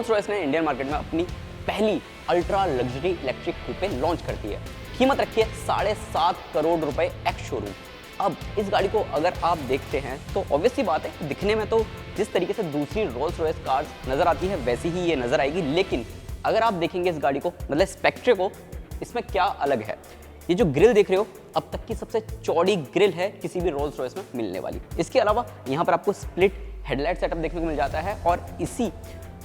Rolls Royce ने Indian market में अपनी पहली अल्ट्रा लग्जरी इलेक्ट्रिक कूपे लॉन्च कर दी है। कीमत रखी है 7.5 करोड़ रुपए एक्स शोरूम। अब इस गाड़ी को अगर आप देखते हैं तो ऑब्वियस सी बात है, दिखने में तो जिस तरीके से दूसरी रोल्स रॉयस कार्स नजर आती है वैसी ही ये नजर आएगी, लेकिन अगर आप देखेंगे इस गाड़ी को, मतलब स्पेक्ट्रे को, इसमें क्या अलग है। ये जो ग्रिल देख रहे हो, अब तक की सबसे चौड़ी ग्रिल है किसी भी रोल्स रॉयस में मिलने वाली। इसके अलावा यहाँ पर आपको स्प्लिट हेडलाइट सेटअप देखने को मिल जाता है और इसी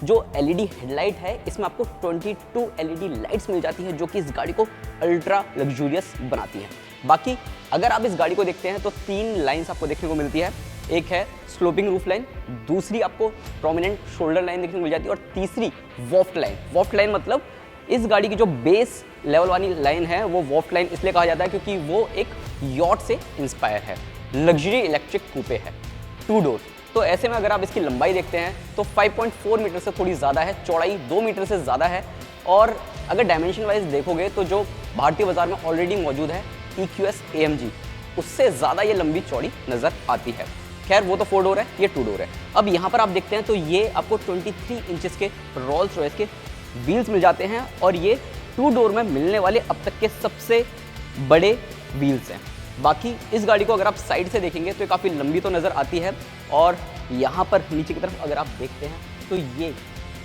जो एलईडी हेडलाइट है इसमें आपको 22 एलईडी लाइट्स मिल जाती है जो कि इस गाड़ी को अल्ट्रा लग्जूरियस बनाती हैं। बाकी अगर आप इस गाड़ी को देखते हैं तो 3 लाइंस आपको देखने को मिलती है। एक है स्लोपिंग रूफ लाइन, दूसरी आपको प्रोमिनेंट शोल्डर लाइन देखने को मिल जाती है और तीसरी वॉफ्ट लाइन। वॉफ्ट लाइन मतलब इस गाड़ी की जो बेस लेवल वाली लाइन है वो वॉफ्ट लाइन इसलिए कहा जाता है क्योंकि वो एक यॉट से इंस्पायर है। लग्जरी इलेक्ट्रिक कूपे है, 2 डोर। तो ऐसे में अगर आप इसकी लंबाई देखते हैं तो 5.4 मीटर से थोड़ी ज़्यादा है, चौड़ाई 2 मीटर से ज़्यादा है। और अगर डायमेंशन वाइज देखोगे तो जो भारतीय बाजार में ऑलरेडी मौजूद है EQS AMG, उससे ज़्यादा ये लंबी चौड़ी नज़र आती है। खैर वो तो 4 डोर है, ये 2 डोर है। अब यहाँ पर आप देखते हैं तो ये आपको 23 इंचेस के रोल्स रॉयस के व्हील्स मिल जाते हैं और ये 2 डोर में मिलने वाले अब तक के सबसे बड़े व्हील्स हैं। बाकी इस गाड़ी को अगर आप साइड से देखेंगे तो ये काफ़ी लंबी तो नज़र आती है और यहाँ पर नीचे की तरफ अगर आप देखते हैं तो ये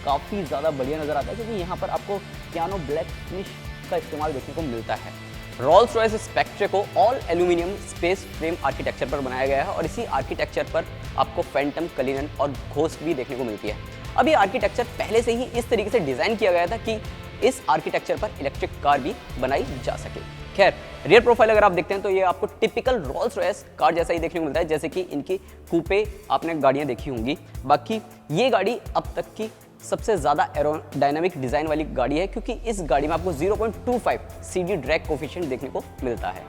काफ़ी ज़्यादा बढ़िया नज़र आता है क्योंकि यहाँ पर आपको पियानो ब्लैक फिनिश का इस्तेमाल देखने को मिलता है। रोल्स रॉयस स्पेक्ट्रे को all aluminium space frame architecture पर बनाया गया है और इसी आर्किटेक्चर पर आपको फैंटम, कलिनन और घोस्ट भी देखने को मिलती है। अब ये आर्किटेक्चर पहले से ही इस तरीके से डिज़ाइन किया गया था कि इस आर्किटेक्चर पर इलेक्ट्रिक कार भी बनाई जा सके। खैर रियर प्रोफाइल अगर आप देखते हैं तो ये आपको टिपिकल रोल्स रॉयस कार जैसा ही देखने को मिलता है, जैसे कि इनकी कूपे आपने गाड़ियाँ देखी होंगी। बाकी ये गाड़ी अब तक की सबसे ज़्यादा एरोडायनामिक डिज़ाइन वाली गाड़ी है क्योंकि इस गाड़ी में आपको 0.25 CD ड्रैग कोफिशिएंट देखने को मिलता है।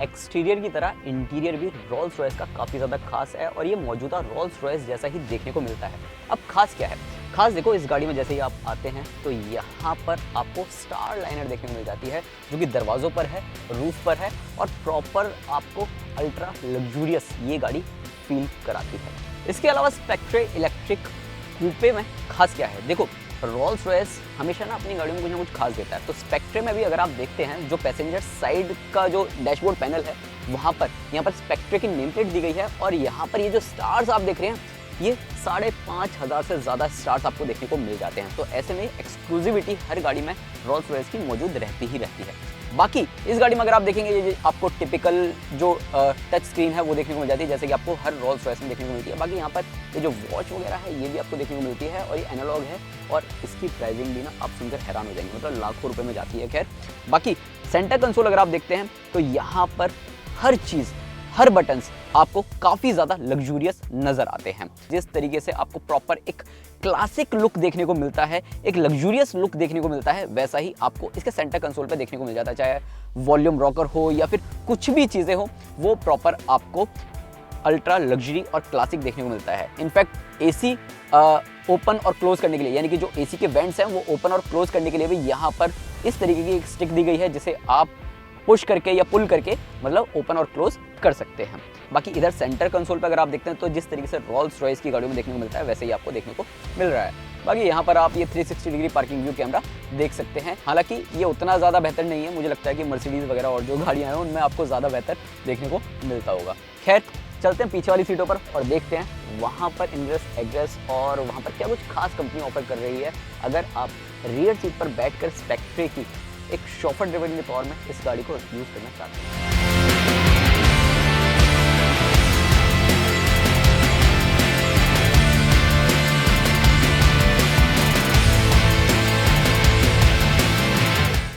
एक्सटीरियर की तरह इंटीरियर भी रोल्स रॉयस का काफ़ी ज़्यादा खास है और ये मौजूदा रोल्स रॉयस जैसा ही देखने को मिलता है। अब खास क्या है? खास देखो, इस गाड़ी में जैसे ही आप आते हैं तो यहाँ पर आपको स्टार लाइनर देखने को मिल जाती है जो कि दरवाज़ों पर है, रूफ पर है और प्रॉपर आपको अल्ट्रा लग्जूरियस ये गाड़ी फील कराती है। इसके अलावा स्पेक्ट्रे इलेक्ट्रिक कूपे में खास क्या है? देखो, रोल्स रॉयस हमेशा ना अपनी गाड़ियों में कुछ ना कुछ खास देता है। तो स्पेक्ट्रे में भी अगर आप देखते हैं जो पैसेंजर साइड का जो डैशबोर्ड पैनल है वहाँ पर यहाँ पर स्पेक्ट्रे की नेम प्लेट दी गई है और यहाँ पर ये जो स्टार्स आप देख रहे हैं ये 5,500 से ज़्यादा स्टार्स आपको देखने को मिल जाते हैं। तो ऐसे में एक्सक्लूसिविटी हर गाड़ी में रोल्स रॉयस की मौजूद रहती ही रहती है। बाकी इस गाड़ी में अगर आप देखेंगे ये आपको टिपिकल जो टच स्क्रीन है वो देखने को मिल जाती है जैसे कि आपको हर रोल्स रॉयस में देखने को मिलती है। बाकी यहाँ पर ये जो वॉच वगैरह है ये भी आपको देखने को मिलती है और ये एनालॉग है और इसकी प्राइसिंग भी ना आप सुनकर हैरान हो जाएंगे, मतलब लाखों रुपए में जाती है। खैर बाकी सेंटर कंसोल अगर आप देखते हैं तो यहाँ पर हर चीज़, हर बटन्स आपको काफ़ी ज़्यादा लग्जूरियस नज़र आते हैं। जिस तरीके से आपको प्रॉपर एक क्लासिक लुक देखने को मिलता है, एक लग्जूरियस लुक देखने को मिलता है, वैसा ही आपको इसके सेंटर कंसोल पे देखने को मिल जाता है। चाहे वॉल्यूम रॉकर हो या फिर कुछ भी चीज़ें हो, वो प्रॉपर आपको अल्ट्रा लग्जरी और क्लासिक देखने को मिलता है। इनफैक्ट एसी ओपन और क्लोज करने के लिए, यानी कि जो एसी के वेंट्स हैं वो ओपन और क्लोज करने के लिए भी यहाँ पर इस तरीके की एक स्टिक दी गई है जिसे आप पुश करके या पुल करके मतलब ओपन और क्लोज कर सकते हैं। बाकी इधर सेंटर कंसोल पर अगर आप देखते हैं तो जिस तरीके से रोल्स रॉयस की गाड़ियों में देखने को मिलता है वैसे ही आपको देखने को मिल रहा है। बाकी यहाँ पर आप ये 360 डिग्री पार्किंग व्यू कैमरा देख सकते हैं। हालांकि ये उतना ज़्यादा बेहतर नहीं है, मुझे लगता है कि मर्सिडीज़ वगैरह और जो गाड़ियाँ हैं उनमें आपको ज़्यादा बेहतर देखने को मिलता होगा। खैर चलते हैं पीछे वाली सीटों पर और देखते हैं वहाँ पर इनग्रेस एग्रेस और वहाँ पर क्या कुछ खास कंपनी ऑफर कर रही है अगर आप रियर सीट पर बैठकर स्पेक्ट्रे की एक शॉफर ड्राइवर के तौर में इस गाड़ी को यूज़ करना चाहते हैं।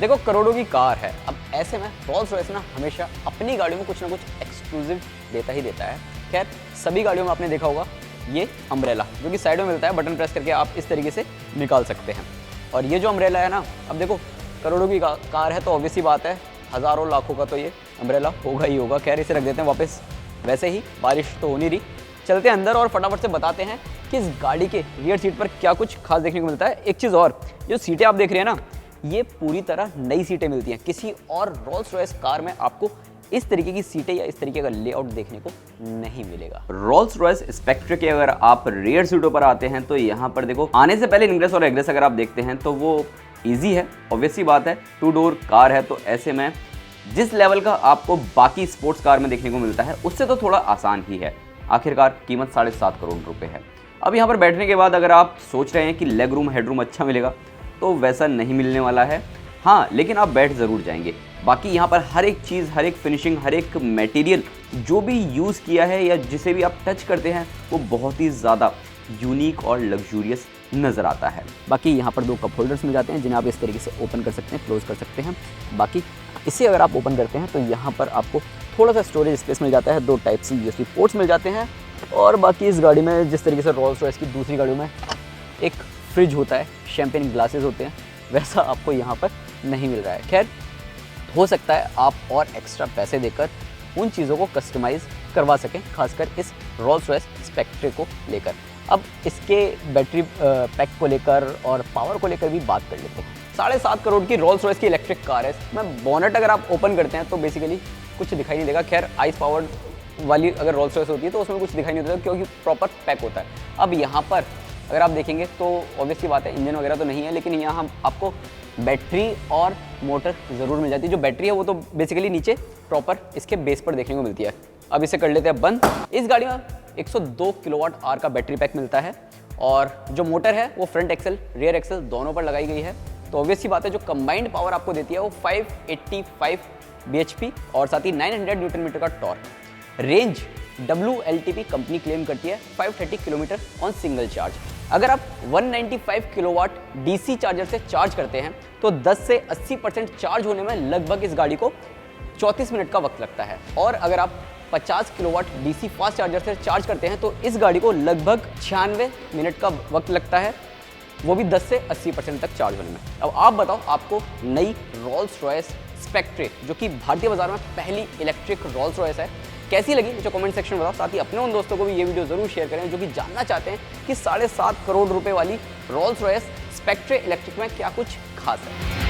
देखो, करोड़ों की कार है। अब ऐसे में रोल्स रॉयस ना हमेशा अपनी गाड़ियों में कुछ ना कुछ एक्सक्लूसिव देता ही देता है। खैर सभी गाड़ियों में आपने देखा होगा ये अम्ब्रेला जो कि साइड में मिलता है, बटन प्रेस करके आप इस तरीके से निकाल सकते हैं। और ये जो अम्ब्रेला है ना, अब देखो करोड़ों की कार है तो ऑब्वियस ही बात है हज़ारों लाखों का तो ये अम्ब्रेला होगा ही होगा। खैर इसे रख देते हैं वापस, वैसे ही बारिश तो हो नहीं रही। चलते हैं अंदर और फटाफट से बताते हैं कि इस गाड़ी के रियर सीट पर क्या कुछ खास देखने को मिलता है। एक चीज़ और, जो सीटें आप देख रहे हैं ना, ये पूरी तरह नई सीटें मिलती हैं। किसी और रोल्स रॉयस कार में आपको इस तरीके की सीटें या इस तरीके का लेआउट देखने को नहीं मिलेगा। रोल्स रॉयस स्पेक्ट्रा के अगर आप रेयर सीटों पर आते हैं तो यहाँ पर देखो, आने से पहले इनग्रेस और एग्रेस अगर आप देखते हैं तो वो ईजी है, ऑब्वियस सी बात है, 2 डोर कार है, तो ऐसे में जिस लेवल का आपको बाकी स्पोर्ट्स कार में देखने को मिलता है उससे तो थोड़ा आसान ही है। आखिरकार कीमत 7.5 करोड़ रुपए है। अब यहाँ पर बैठने के बाद अगर आप सोच रहे हैं कि लेग रूम हेड रूम अच्छा मिलेगा तो वैसा नहीं मिलने वाला है। हाँ, लेकिन आप बैठ ज़रूर जाएंगे। बाकी यहाँ पर हर एक चीज़, हर एक फिनिशिंग, हर एक मटेरियल जो भी यूज़ किया है या जिसे भी आप टच करते हैं वो बहुत ही ज़्यादा यूनिक और लग्जूरियस नज़र आता है। बाकी यहाँ पर 2 कप होल्डर्स मिल जाते हैं जिन्हें आप इस तरीके से ओपन कर सकते हैं, क्लोज कर सकते हैं। बाकी इसे अगर आप ओपन करते हैं तो यहाँ पर आपको थोड़ा सा स्टोरेज स्पेस मिल जाता है, 2 टाइप सी USB पोर्ट्स मिल जाते हैं। और बाकी इस गाड़ी में जिस तरीके से रोल्स रॉयस की दूसरी गाड़ियों में एक फ्रिज होता है, शैंपेन ग्लासेस होते हैं, वैसा आपको यहाँ पर नहीं मिल रहा है। खैर, हो सकता है आप और एक्स्ट्रा पैसे देकर उन चीज़ों को कस्टमाइज़ करवा सकें, खासकर इस रोल्स रॉयस स्पेक्ट्रा को लेकर। अब इसके बैटरी पैक को लेकर और पावर को लेकर भी बात कर लेते हैं। 7.5 करोड़ की रोल्स रॉयस की इलेक्ट्रिक कार है। इसमें बोनट अगर आप ओपन करते हैं तो बेसिकली कुछ दिखाई नहीं देगा। खैर, आइस पावर्ड वाली अगर रोल्स रॉयस होती है तो उसमें कुछ दिखाई नहीं देता क्योंकि प्रॉपर पैक होता है। अब यहाँ पर अगर आप देखेंगे तो ऑब्वियसली बात है, इंजन वगैरह तो नहीं है, लेकिन यहाँ आपको बैटरी और मोटर ज़रूर मिल जाती है। जो बैटरी है वो तो बेसिकली नीचे प्रॉपर इसके बेस पर देखने को मिलती है। अब इसे कर लेते हैं बंद। इस गाड़ी में 102 किलोवाट आवर का बैटरी पैक मिलता है और जो मोटर है वो फ्रंट एक्सल रियर एक्सल दोनों पर लगाई गई है। तो ऑब्वियसली बात है, जो कंबाइंड पावर आपको देती है वो 585 bhp और साथ ही 900 न्यूटन मीटर का torque. Range WLTP company claim करती है 530 किलोमीटर ऑन सिंगल चार्ज। अगर आप 195 किलोवाट DC चार्जर से चार्ज करते हैं तो 10 से 80% चार्ज होने में लगभग इस गाड़ी को 34 मिनट का वक्त लगता है। और अगर आप 50 किलोवाट DC फास्ट चार्जर से चार्ज करते हैं तो इस गाड़ी को लगभग 96 मिनट का वक्त लगता है, वो भी 10 से 80% तक चार्ज होने में। अब आप बताओ, आपको नई रोल्स रॉयस स्पेक्ट्रा, जो कि भारतीय बाजार में पहली इलेक्ट्रिक रोल्स रॉयस है, कैसी लगी मुझे कमेंट सेक्शन में बताओ। साथ ही अपने उन दोस्तों को भी ये वीडियो जरूर शेयर करें जो कि जानना चाहते हैं कि 7.5 करोड़ रुपए वाली रोल्स रॉयस स्पेक्ट्रा इलेक्ट्रिक में क्या कुछ खास है।